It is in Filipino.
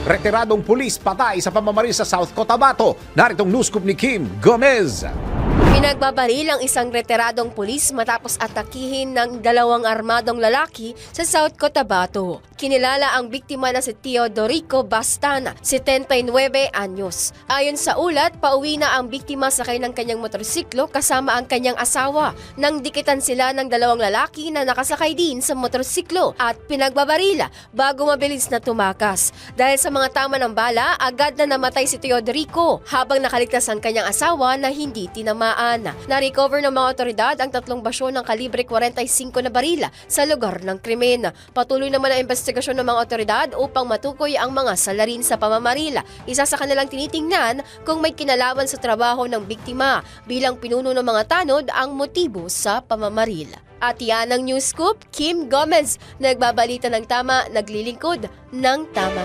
Retiradong pulis patay sa pamamaril sa South Cotabato. Naritong news scoop ni Kim Gomez. Pinagbabaril ang isang retiradong pulis matapos atakihin ng dalawang armadong lalaki sa South Cotabato. Kinilala ang biktima na si Teodorico Bastana, 79 anyos. Ayon sa ulat, pauwi na ang biktima sakay ng kanyang motorsiklo kasama ang kanyang asawa. Nang dikitan sila ng dalawang lalaki na nakasakay din sa motorsiklo at pinagbabarila bago mabilis na tumakas. Dahil sa mga tama ng bala, agad na namatay si Teodorico habang nakaligtas ang kanyang asawa na hindi tinamaan. Na-recover ng mga otoridad ang 3 basyo ng kalibre 45 na barila sa lugar ng krimen. Patuloy naman ang investigasyon ng mga otoridad upang matukoy ang mga salarin sa pamamarila. Isa sa kanilang tinitingnan kung may kinalaman sa trabaho ng biktima. Bilang pinuno ng mga tanod ang motibo sa pamamarila. At yan ang news scoop, Kim Gomez. Nagbabalita ng tama, naglilingkod ng tama.